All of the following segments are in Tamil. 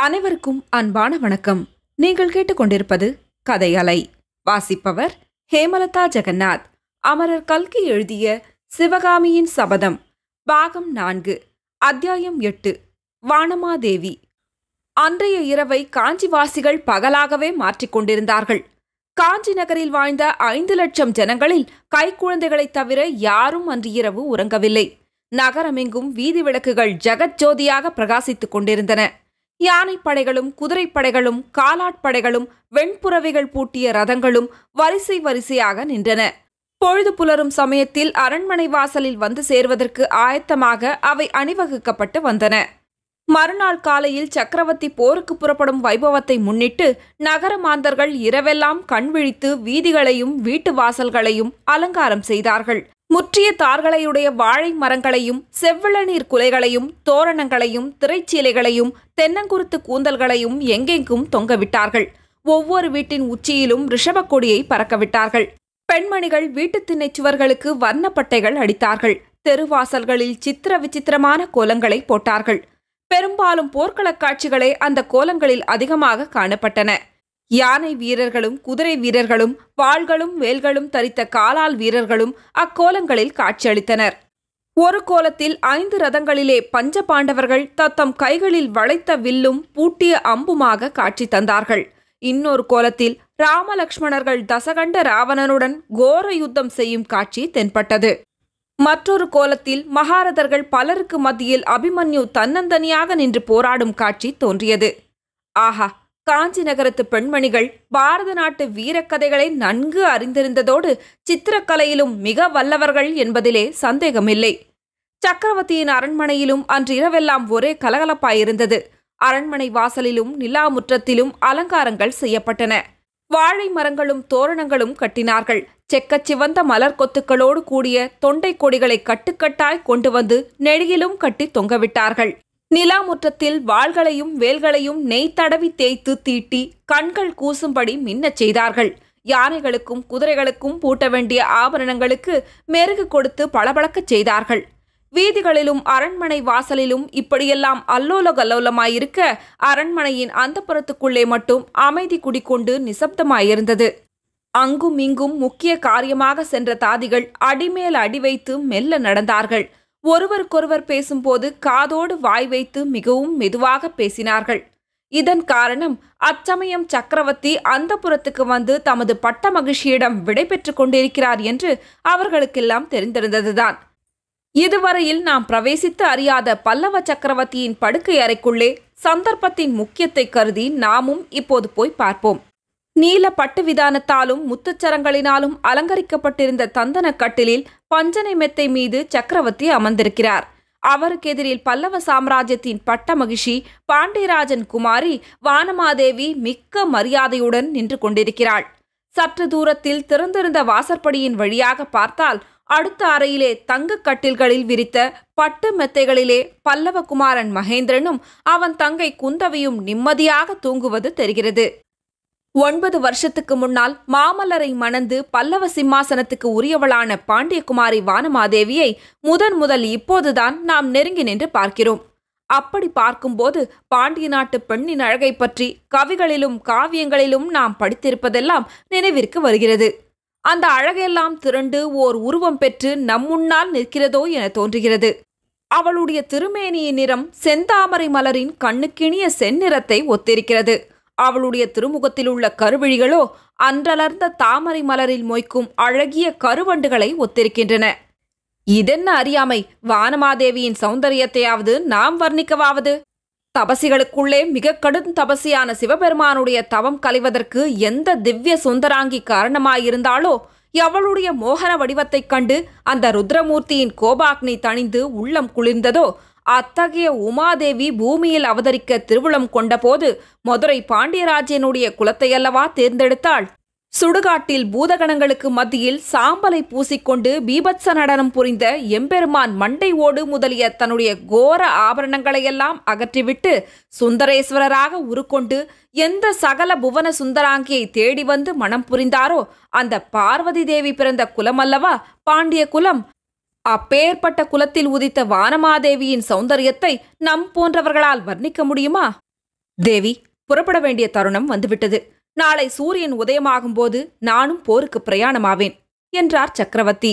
அனைவருக்கும் அன்பான வணக்கம். நீங்கள் கேட்டுக்கொண்டிருப்பது கதையலை. வாசிப்பவர் ஹேமலதா ஜெகநாத். அமரர் கல்கி எழுதிய சிவகாமியின் சபதம், பாகம் 4, அத்தியாயம் 8, வானமாதேவி. அன்றைய இரவை காஞ்சிவாசிகள் பகலாகவே மாற்றிக்கொண்டிருந்தார்கள். காஞ்சி நகரில் வாழ்ந்த 5 லட்சம் ஜனங்களில் கைக்குழந்தைகளைத் தவிர யாரும் அன்று இரவு உறங்கவில்லை. நகரமெங்கும் வீதி விளக்குகள் ஜெகஜோதியாக பிரகாசித்துக் கொண்டிருந்தன. யானைப்படைகளும் குதிரைப்படைகளும் காலாட்படைகளும் வெண்புறவிகள் பூட்டிய ரதங்களும் வரிசை வரிசையாக நின்றன. பொழுது புலரும் சமயத்தில் அரண்மனை வாசலில் வந்து சேர்வதற்கு ஆயத்தமாக அவை அணிவகுக்கப்பட்டு வந்தன. மறுநாள் காலையில் சக்கரவர்த்தி போருக்கு புறப்படும் வைபவத்தை முன்னிட்டு நகர மாந்தர்கள் இரவெல்லாம் கண்விழித்து வீதிகளையும் வீட்டு வாசல்களையும் அலங்காரம் செய்தார்கள். முற்றிய தார்களையுடைய வாழை மரங்களையும் செவ்வளநீர் குலைகளையும் தோரணங்களையும் திரைச்சீலைகளையும் தென்னங்குருத்து கூந்தல்களையும் எங்கெங்கும் தொங்கவிட்டார்கள். ஒவ்வொரு வீட்டின் உச்சியிலும் ரிஷபக் கொடியை பறக்கவிட்டார்கள். பெண்மணிகள் வீட்டு திண்ணை சுவர்களுக்கு வர்ணப்பட்டைகள் அடித்தார்கள். தெருவாசல்களில் சித்திர விசித்திரமான கோலங்களை போட்டார்கள். பெரும்பாலும் போர்க்களக் காட்சிகளே அந்த கோலங்களில் அதிகமாக காணப்பட்டன. யானை வீரர்களும் குதிரை வீரர்களும் வாள்களும் வேல்களும் தரித்த காலால் வீரர்களும் அக்கோலங்களில் காட்சியளித்தனர். ஒரு கோலத்தில் 5 ரதங்களிலே பஞ்ச பாண்டவர்கள் தத்தம் கைகளில் வளைத்த வில்லும் பூட்டிய அம்புமாக காட்சி தந்தார்கள். இன்னொரு கோலத்தில் ராமலக்ஷ்மணர்கள் தசகண்ட ராவணனுடன் கோர யுத்தம் செய்யும் காட்சி தென்பட்டது. மற்றொரு கோலத்தில் மகாரதர்கள் பலருக்கு மத்தியில் அபிமன்யு தன்னந்தனியாக நின்று போராடும் காட்சி தோன்றியது. ஆஹா! காஞ்சி நகரத்து பெண்மணிகள் பாரத நாட்டு வீரக்கதைகளை நன்கு அறிந்திருந்ததோடு சித்திரக்கலையிலும் மிக வல்லவர்கள் என்பதிலே சந்தேகமில்லை. சக்கரவர்த்தியின் அரண்மனையிலும் அன்று இரவெல்லாம் ஒரே கலகலப்பாயிருந்தது. அரண்மனை வாசலிலும் நிலா முற்றத்திலும் அலங்காரங்கள் செய்யப்பட்டன. வாழை மரங்களும் தோரணங்களும் கட்டினார்கள். செக்கச்சிவந்த மலர் கொத்துக்களோடு கூடிய தொண்டை கொடிகளை கட்டுக்கட்டாய் கொண்டு வந்து நெடியிலும் கட்டி தொங்கவிட்டார்கள். நிலா முற்றத்தில் வாள்களையும் வேல்களையும் நெய் தடவி தேய்த்து தீட்டி கண்கள் கூசும்படி மின்னச் செய்தார்கள். யானைகளுக்கும் குதிரைகளுக்கும் பூட்ட வேண்டிய ஆபரணங்களுக்கு மெருகு கொடுத்து பளபளக்கச் செய்தார்கள். வீதிகளிலும் அரண்மனை வாசலிலும் இப்படியெல்லாம் அல்லோல கல்லோலமாயிருக்க அரண்மனையின் அந்தப்புறத்துக்குள்ளே மட்டும் அமைதி குடிக்கொண்டு நிசப்தமாயிருந்தது. அங்கும் இங்கும் முக்கிய காரியமாக சென்ற தாதிகள் அடிமேல் அடி வைத்து மெல்ல நடந்தார்கள். ஒருவருக்கொருவர் பேசும்போது காதோடு வாய் வைத்து மிகவும் மெதுவாக பேசினார்கள். இதன் காரணம் அச்சமயம் சக்கரவர்த்தி அந்தப்புறத்துக்கு வந்து தமது பட்ட மகிழ்ச்சியிடம் விடை பெற்று கொண்டிருக்கிறார் என்று அவர்களுக்கெல்லாம் தெரிந்திருந்ததுதான். இதுவரையில் நாம் பிரவேசித்து அறியாத பல்லவ சக்கரவர்த்தியின் படுக்கை அறைக்குள்ளே சந்தர்ப்பத்தின் முக்கியத்தை கருதி நாமும் இப்போது போய் பார்ப்போம். நீல பட்டு விதானத்தாலும் முத்துச்சரங்களினாலும் அலங்கரிக்கப்பட்டிருந்த தந்தன கட்டிலில் பஞ்சனை மெத்தை மீது சக்கரவர்த்தி அமர்ந்திருக்கிறார். அவருக்கு எதிரில் பல்லவ சாம்ராஜ்யத்தின் பட்ட மகிஷி பாண்டியராஜன் குமாரி வானமாதேவி மிக்க மரியாதையுடன் நின்று கொண்டிருக்கிறாள். சற்று தூரத்தில் திறந்திருந்த வாசற்படியின் வழியாக பார்த்தால் அடுத்த அறையிலே தங்க கட்டில்களில் விரித்த பட்டு மெத்தைகளிலே பல்லவகுமாரன் மகேந்திரனும் அவன் தங்கை குந்தவியும் நிம்மதியாக தூங்குவது தெரிகிறது. 9 வருஷத்துக்கு முன்னால் மாமல்லரை மணந்து பல்லவ சிம்மாசனத்துக்கு உரியவளான பாண்டியகுமாரி வானமாதேவியை முதல் இப்போதுதான் நாம் நெருங்கி நின்று பார்க்கிறோம். அப்படி பார்க்கும்போது பாண்டிய நாட்டு பெண்ணின் அழகை பற்றி கவிகளிலும் காவியங்களிலும் நாம் படித்திருப்பதெல்லாம் நினைவிற்கு வருகிறது. அந்த அழகெல்லாம் திரண்டு ஓர் உருவம் பெற்று நம்முன்னால் நிற்கிறதோ என தோன்றுகிறது. அவளுடைய திருமேனியின் நிறம் செந்தாமரை மலரின் கண்ணுக்கிணிய செந்நிறத்தை ஒத்திருக்கிறது. அவளுடைய திருமுகத்தில் உள்ள கருவிழிகளோ அன்றலர்ந்த தாமரை மலரில் மொய்க்கும் அழகிய கருவண்டுகளை ஒத்திருக்கின்றன. இதென்ன அறியாமை! வானமாதேவியின் சௌந்தரியத்தையாவது நாம் வர்ணிக்கவாவது? தபசிகளுக்குள்ளே மிக கடும் தபசியான சிவபெருமானுடைய தவம் கலைவதற்கு எந்த திவ்ய சுந்தராங்கி காரணமாயிருந்தாளோ, எவளுடைய மோகன வடிவத்தைக் கண்டு அந்த ருத்ரமூர்த்தியின் கோபாக்னி தணிந்து உள்ளம் குளிர்ந்ததோ, அத்தகைய உமாதேவி பூமியில் அவதரிக்க திருவுளம் கொண்டபோது மதுரை பாண்டியராஜனுடைய குலத்தையல்லவா தேர்ந்தெடுத்தாள். சுடுகாட்டில் பூதகணங்களுக்கு மத்தியில் சாம்பலை பூசிக்கொண்டு பீபத்ச நடனம் புரிந்த எம்பெருமான் மண்டை ஓடு முதலிய தன்னுடைய கோர ஆபரணங்களையெல்லாம் அகற்றிவிட்டு சுந்தரேஸ்வரராக உருக்கொண்டு எந்த சகல புவன சுந்தராங்கியை தேடி வந்து மனம் புரிந்தாரோ அந்த பார்வதி தேவி பிறந்த குலமல்லவா பாண்டிய குலம். அப்பேற்பட்ட குலத்தில் உதித்த வானமாதேவியின் சௌந்தரியத்தை நம் போன்றவர்களால் வர்ணிக்க முடியுமா? தேவி, புறப்பட வேண்டிய தருணம் வந்துவிட்டது. நாளை சூரியன் உதயமாகும்போது நானும் போருக்கு பிரயாணமாவேன் என்றார் சக்கரவர்த்தி.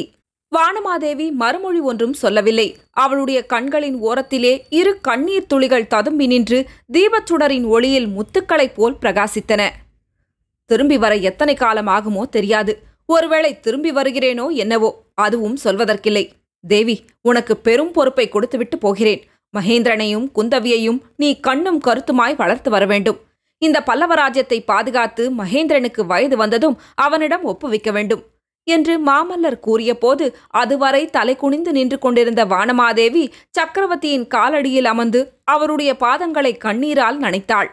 வானமாதேவி மறுமொழி ஒன்றும் சொல்லவில்லை. அவளுடைய கண்களின் ஓரத்திலே இரு கண்ணீர் துளிகள் ததும்பி நின்று தீபச்சுடரின் ஒளியில் முத்துக்களைப் போல் பிரகாசித்தன. திரும்பி வர எத்தனை காலம் ஆகுமோ தெரியாது. ஒருவேளை திரும்பி வருகிறேனோ என்னவோ, அதுவும் சொல்வதற்கில்லை. தேவி, உனக்கு பெரும் பொறுப்பை கொடுத்துவிட்டு போகிறேன். மகேந்திரனையும் குந்தவியையும் நீ கண்ணும் கருத்துமாய் வளர்த்து வர வேண்டும். இந்த பல்லவராஜ்யத்தை பாதுகாத்து மகேந்திரனுக்கு வயது வந்ததும் அவனிடம் ஒப்புவிக்க வேண்டும் என்று மாமல்லர் கூறிய போது அதுவரை தலை குனிந்து நின்று கொண்டிருந்த வானமாதேவி சக்கரவர்த்தியின் காலடியில் அமர்ந்து அவருடைய பாதங்களை கண்ணீரால் நனைத்தாள்.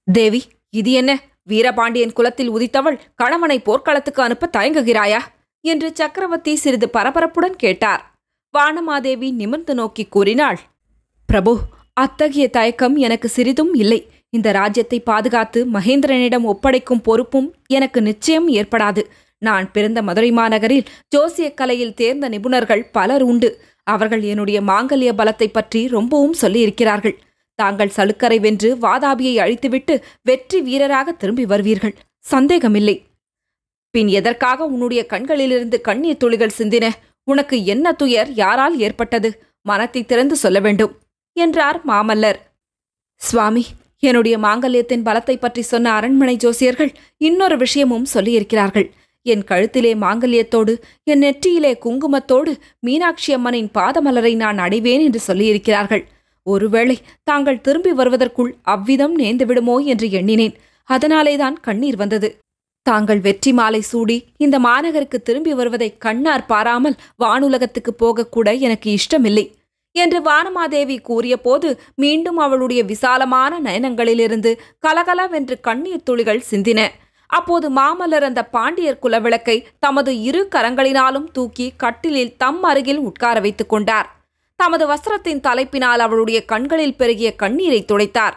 தேவி, இது என்ன? வீரபாண்டியன் குலத்தில் உதித்தவள் கணவனை போர்க்களத்துக்கு அனுப்ப தயங்குகிறாயா என்று சக்கரவர்த்தி சிறிது பரபரப்புடன் கேட்டார். வானமாதேவி நிமிர்ந்து நோக்கி கூறினாள், பிரபு, அத்தகைய தயக்கம் எனக்கு சிறிதும் இல்லை. இந்த ராஜ்யத்தை பாதுகாத்து மகேந்திரனிடம் ஒப்படைக்கும் பொறுப்பும் எனக்கு நிச்சயம் ஏற்படாது. நான் பிறந்த மதுரை மாநகரில் ஜோசிய கலையில் தேர்ந்த நிபுணர்கள் பலர் உண்டு. அவர்கள் என்னுடைய மாங்கல்ய பலத்தை பற்றி ரொம்பவும் சொல்லியிருக்கிறார்கள். தாங்கள் சலுக்கரை வென்று வாதாபியை அழித்துவிட்டு வெற்றி வீரராக திரும்பி வருவீர்கள், சந்தேகமில்லை. பின் எதற்காக உன்னுடைய கண்களிலிருந்து கண்ணீர் துளிகள் சிந்தின? உனக்கு என்ன துயர் யாரால் ஏற்பட்டது? மனத்தை திறந்து சொல்ல வேண்டும் என்றார் மாமல்லர். சுவாமி, என்னுடைய மாங்கல்யத்தின் பலத்தை பற்றி சொன்ன அரண்மனை ஜோசியர்கள் இன்னொரு விஷயமும் சொல்லியிருக்கிறார்கள். என் கழுத்திலே மாங்கல்யத்தோடு என் நெற்றியிலே குங்குமத்தோடு மீனாட்சி அம்மனின் பாதமலரை நான் அடைவேன் என்று சொல்லியிருக்கிறார்கள். ஒருவேளை தாங்கள் திரும்பி வருவதற்குள் அவ்விதம் நேர்ந்துவிடுமோ என்று எண்ணினேன். அதனாலேதான் கண்ணீர் வந்தது. தாங்கள் வெற்றி மாலை சூடி இந்த மாநகருக்கு திரும்பி வருவதை கண்ணார் பாராமல் வானுலகத்துக்கு போகக்கூட எனக்கு இஷ்டமில்லை என்று வானமாதேவி கூறிய போது மீண்டும் அவளுடைய விசாலமான நயனங்களிலிருந்து கலகலவென்று கண்ணீர் துளிகள் சிந்தின. அப்போது மாமல்லர் அந்த பாண்டியர் குலவிளக்கை தமது இரு கரங்களினாலும் தூக்கி கட்டிலில் தம் அருகில் உட்கார வைத்துக் கொண்டார். தமது வஸ்திரத்தின் தலைப்பினால் அவளுடைய கண்களில் பெருகிய கண்ணீரை துடைத்தார்.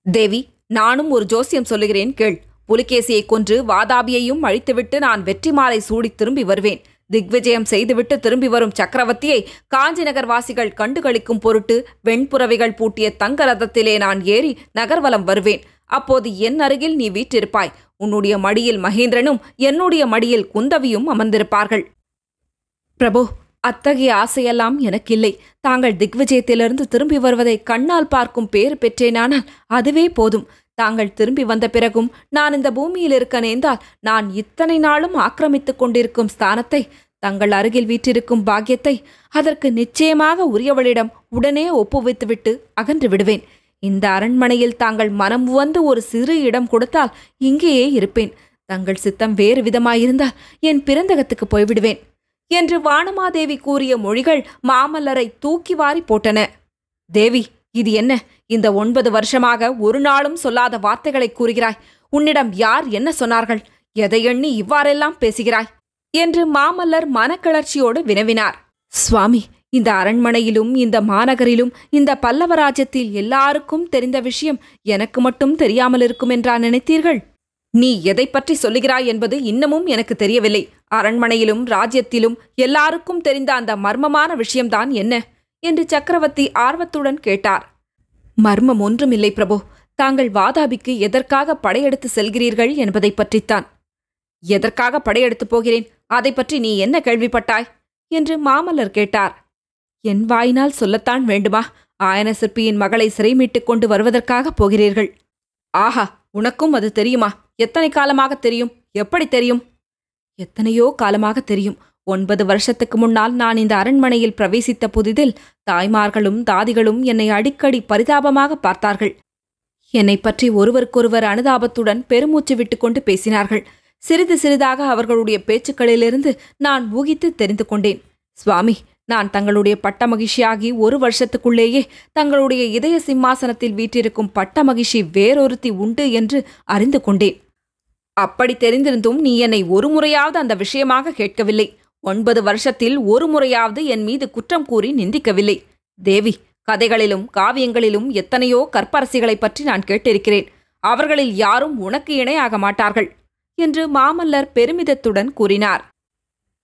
தேவி, நானும் ஒரு ஜோசியம் சொல்லுகிறேன் கேள். புலிகேசியை கொன்று வாதாபியையும் அழித்துவிட்டு நான் வெற்றி மாலை சூடி திரும்பி வருவேன். திக்விஜயம் செய்துவிட்டு திரும்பி வரும் சக்கரவர்த்தியை காஞ்சி நகர் வாசிகள் கண்டுகளிக்கும் பொருட்டு வெண்புறவைகள் பூட்டிய தங்க ரதத்திலே நான் ஏறி நகர்வலம் வருவேன். அப்போது என் அருகில் நீ வீற்றிருப்பாய். உன்னுடைய மடியில் மகேந்திரனும் என்னுடைய மடியில் குந்தவியும் அமர்ந்திருப்பார்கள். பிரபு, அத்தகைய ஆசையெல்லாம் எனக்கில்லை. தாங்கள் திக்விஜயத்திலிருந்து திரும்பி வருவதை கண்ணால் பார்க்கும் பேறு பெற்றேனானால் அதுவே போதும். தாங்கள் திரும்பி வந்த பிறகும் நான் இந்த பூமியில் இருக்க நேர்ந்தால் நான் இத்தனை நாளும் ஆக்கிரமித்துக் கொண்டிருக்கும் ஸ்தானத்தை, தங்கள் அருகில் வீற்றிருக்கும் பாக்கியத்தை அதற்கு நிச்சயமாக உரியவளிடம் உடனே ஒப்புவித்துவிட்டு அகன்று விடுவேன். இந்த அரண்மனையில் தாங்கள் மனம் உவந்து ஒரு சிறு இடம் கொடுத்தால் இங்கேயே இருப்பேன். தங்கள் சித்தம் வேறு விதமாயிருந்தால் என் பிறந்தகத்துக்கு போய்விடுவேன் என்று வானமாதேவி கூறிய மொழிகள் மாமல்லரை தூக்கி வாரி போட்டன. தேவி, இது என்ன? இந்த 9 வருஷமாக ஒரு நாளும் சொல்லாத வார்த்தைகளை கூறுகிறாய். உன்னிடம் யார் என்ன சொன்னார்கள்? எதை எண்ணி இவ்வாறெல்லாம் பேசுகிறாய் என்று மாமல்லர் மனக்கிளர்ச்சியோடு வினவினார். சுவாமி, இந்த அரண்மனையிலும் இந்த மாநகரிலும் இந்த பல்லவராஜ்யத்தில் எல்லாருக்கும் தெரிந்த விஷயம் எனக்கு மட்டும் தெரியாமல் இருக்கும் என்றா நினைத்தீர்கள்? நீ எதை பற்றி சொல்லுகிறாய் என்பது இன்னமும் எனக்கு தெரியவில்லை. அரண்மனையிலும் ராஜ்யத்திலும் எல்லாருக்கும் தெரிந்த அந்த மர்மமான விஷயம்தான் என்ன என்று சக்கரவர்த்தி ஆர்வத்துடன் கேட்டார். மர்மம் ஒன்றுமில்லை பிரபு. தாங்கள் வாதாபிக்கு எதற்காக படையெடுத்து செல்கிறீர்கள் என்பதை பற்றித்தான். எதற்காக படையெடுத்து போகிறேன்? அதை பற்றி நீ என்ன கேள்விப்பட்டாய் என்று மாமல்லர் கேட்டார். என் வாயினால் சொல்லத்தான் வேண்டுமா? ஆயன சிற்பியின் மகளை சிறைமீட்டுக் கொண்டு வருவதற்காக போகிறீர்கள். ஆஹா, உனக்கும் அது தெரியுமா? எத்தனை காலமாக தெரியும்? எப்படி தெரியும்? எத்தனையோ காலமாக தெரியும். 9 வருஷத்துக்கு முன்னால் நான் இந்த அரண்மனையில் பிரவேசித்த புதிதில் தாய்மார்களும் தாதிகளும் என்னை அடிக்கடி பரிதாபமாக பார்த்தார்கள். என்னை பற்றி ஒருவருக்கொருவர் அனுதாபத்துடன் பெருமூச்சு விட்டுக்கொண்டு பேசினார்கள். சிறிது சிறிதாக அவர்களுடைய பேச்சுக்களிலிருந்து நான் ஊகித்து தெரிந்து கொண்டேன். சுவாமி, நான் தங்களுடைய பட்ட மகிழ்ச்சியாகி 1 வருஷத்துக்குள்ளேயே தங்களுடைய இதய சிம்மாசனத்தில் வீற்றிருக்கும் பட்ட மகிழ்ச்சி வேறொருத்தி உண்டு என்று அறிந்து கொண்டேன். அப்படி தெரிந்திருந்தும் நீ என்னை ஒரு முறையாவது அந்த விஷயமாக கேட்கவில்லை. 9 வருஷத்தில் ஒரு முறையாவது என் மீது குற்றம் கூறி நிந்திக்கவில்லை. தேவி, கதைகளிலும் காவியங்களிலும் எத்தனையோ கற்பரசிகளை பற்றி நான் கேட்டிருக்கிறேன். அவர்களில் யாரும் உனக்கு இணையாக மாட்டார்கள் என்று மாமல்லர் பெருமிதத்துடன் கூறினார்.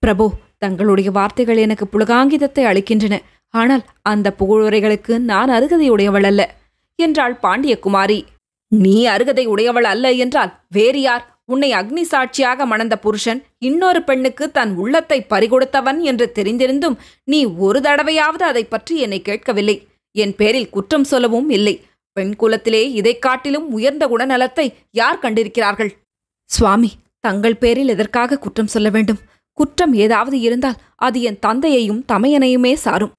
பிரபு, தங்களுடைய வார்த்தைகள் எனக்கு புலகாங்கிதத்தை அளிக்கின்றன. ஆனால் அந்த புகழுரைகளுக்கு நான் அருகதையுடையவள் அல்ல என்றாள் பாண்டியகுமாரி. நீ அருகதை உடையவள் அல்ல என்றால் வேறு யார்? உன்னை அக்னி சாட்சியாக மணந்த புருஷன் இன்னொரு பெண்ணுக்கு தன் உள்ளத்தை பறிகொடுத்தவன் என்று தெரிந்திருந்தும் நீ ஒரு தடவையாவது அதை பற்றி என்னை கேட்கவில்லை. என் பேரில் குற்றம் சொல்லவும் இல்லை. பெண் குலத்திலே இதைக் காட்டிலும் உயர்ந்த குணநலத்தை யார் கண்டிருக்கிறார்கள்? சுவாமி, தங்கள் பேரில் எதற்காக குற்றம் சொல்ல வேண்டும்? குற்றம் ஏதாவது இருந்தால் அது என் தந்தையையும் தமையனையுமே சாரும்.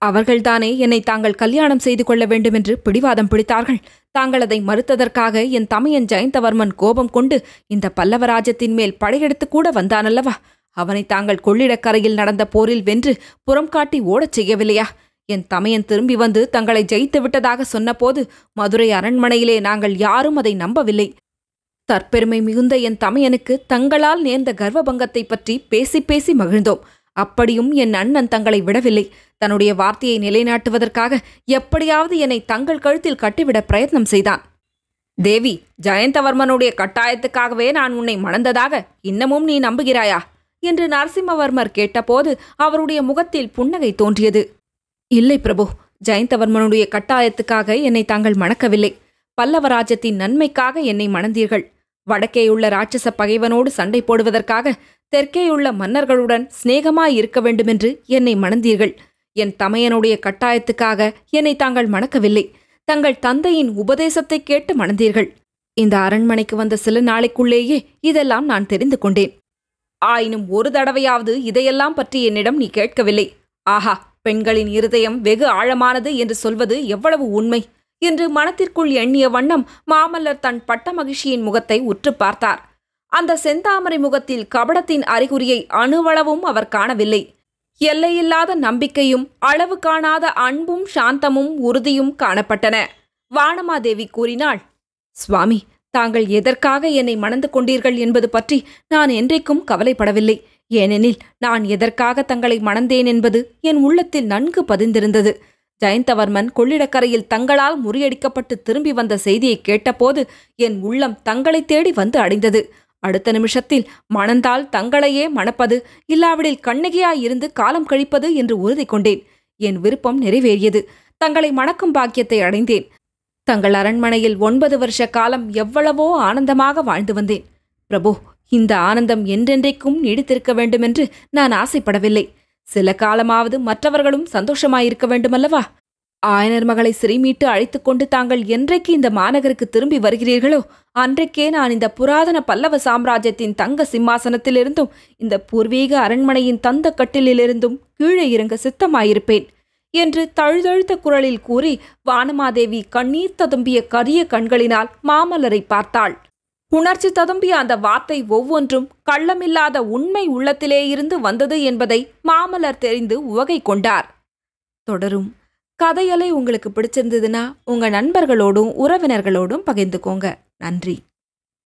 அவர்கள்தானே என்னை தாங்கள் கல்யாணம் செய்து கொள்ள வேண்டுமென்று பிடிவாதம் பிடித்தார்கள். தாங்கள் அதை மறுத்ததற்காக என் தமையன் ஜெயந்தவர்மன் கோபம் கொண்டு இந்த பல்லவராஜ்யத்தின் மேல் படையெடுத்து கூட வந்தானல்லவா? அவனை தாங்கள் கொள்ளிடக்கரையில் நடந்த போரில் வென்று புறம் காட்டி ஓடச் செய்யவில்லையா? என் தமையன் திரும்பி வந்து தங்களை ஜெயித்து விட்டதாக சொன்னபோது மதுரை அரண்மனையிலே நாங்கள் யாரும் அதை நம்பவில்லை. தற்பெருமை மிகுந்த என் தமையனுக்கு தங்களால் நேர்ந்த கர்வபங்கத்தை பற்றி பேசி பேசி மகிழ்ந்தோம். அப்படியும் என் அண்ணன் தங்களை விடவில்லை. தன்னுடைய வார்த்தையை நிலைநாட்டுவதற்காக எப்படியாவது என்னை தங்கள் கழுத்தில் கட்டிவிட பிரயத்னம் செய்தான். தேவி, ஜெயந்தவர்மனுடைய கட்டாயத்துக்காகவே நான் உன்னை மணந்ததாக இன்னமும் நீ நம்புகிறாயா என்று நரசிம்மவர்மர் கேட்டபோது அவருடைய முகத்தில் புன்னகை தோன்றியது. இல்லை பிரபு, ஜெயந்தவர்மனுடைய கட்டாயத்துக்காக என்னை தாங்கள் மணக்கவில்லை. பல்லவராஜ்யத்தின் நன்மைக்காக என்னை மணந்தீர்கள். வடக்கேயுள்ள ராட்சச பகைவனோடு சண்டை போடுவதற்காக தெற்கேயுள்ள மன்னர்களுடன் சிநேகமாய் இருக்க வேண்டுமென்று என்னை மணந்தீர்கள். என் தமையனுடைய கட்டாயத்துக்காக என்னை தாங்கள் மணக்கவில்லை. தங்கள் தந்தையின் உபதேசத்தை கேட்டு மணந்தீர்கள். இந்த அரண்மனைக்கு வந்த சில நாளைக்குள்ளேயே இதெல்லாம் நான் தெரிந்து கொண்டேன். ஆயினும் ஒரு தடவையாவது இதையெல்லாம் பற்றி என்னிடம் நீ கேட்கவில்லை. ஆஹா, பெண்களின் இருதயம் வெகு ஆழமானது என்று சொல்வது எவ்வளவு உண்மை என்று மனத்திற்குள் எண்ணிய வண்ணம் மாமல்லர் தன் பட்ட மகிழ்ச்சியின் முகத்தை உற்று பார்த்தார். அந்த செந்தாமரை முகத்தில் கபடத்தின் அறிகுறியை அணுவளவும் அவர் காணவில்லை. எல்லையில்லாத நம்பிக்கையும் அளவு காணாத அன்பும் சாந்தமும் உறுதியும் காணப்பட்டன. வானமாதேவி கூறினாள், சுவாமி, தாங்கள் எதற்காக என்னை மணந்து கொண்டீர்கள் என்பது பற்றி நான் என்றைக்கும் கவலைப்படவில்லை. ஏனெனில் நான் எதற்காக தங்களை மணந்தேன் என்பது என் உள்ளத்தில் நன்கு பதிந்திருந்தது. ஜெயந்தவர்மன் கொள்ளிடக்கரையில் தங்களால் முறியடிக்கப்பட்டு திரும்பி வந்த செய்தியை கேட்டபோது என் உள்ளம் தங்களை தேடி வந்து அடைந்தது. அடுத்த நிமிஷத்தில் மணந்தால் தங்களையே மணப்பது, இல்லாவிடில் கண்ணகியாயிருந்து காலம் கழிப்பது என்று உறுதி கொண்டேன். என் விருப்பம் நிறைவேறியது. தங்களை மணக்கும் பாக்கியத்தை அடைந்தேன். தங்கள் அரண்மனையில் 9 வருஷ காலம் எவ்வளவோ ஆனந்தமாக வாழ்ந்து வந்தேன். பிரபு, இந்த ஆனந்தம் என்றென்றைக்கும் நீடித்திருக்க வேண்டுமென்று நான் ஆசைப்படவில்லை. சில காலமாவது மற்றவர்களும் சந்தோஷமாயிருக்க வேண்டுமல்லவா? ஆயனர் மகளை சிறைமீட்டு அழைத்துக் கொண்டு தாங்கள் என்றைக்கு இந்த மாநகருக்கு திரும்பி வருகிறீர்களோ அன்றைக்கே நான் இந்த புராதன பல்லவ சாம்ராஜ்யத்தின் தங்க சிம்மாசனத்திலிருந்தும் இந்த பூர்வீக அரண்மனையின் தந்த கட்டிலிலிருந்தும் கீழே இறங்க சித்தமாயிருப்பேன் என்று தழுதழுத்த குரலில் கூறி வானமாதேவி கண்ணீர் ததும்பிய கரிய கண்களினால் மாமல்லரை பார்த்தாள். உணர்ச்சி ததும்பிய அந்த வார்த்தை ஒவ்வொன்றும் கள்ளமில்லாத உண்மை உள்ளத்திலேயிருந்து வந்தது என்பதை மாமல்லர் தெரிந்து உவகை கொண்டார். தொடரும். கதையலை உங்களுக்கு பிடிச்சிருந்ததுன்னா உங்க நண்பர்களோடும் உறவினர்களோடும் பகிர்ந்துக்கோங்க. நன்றி.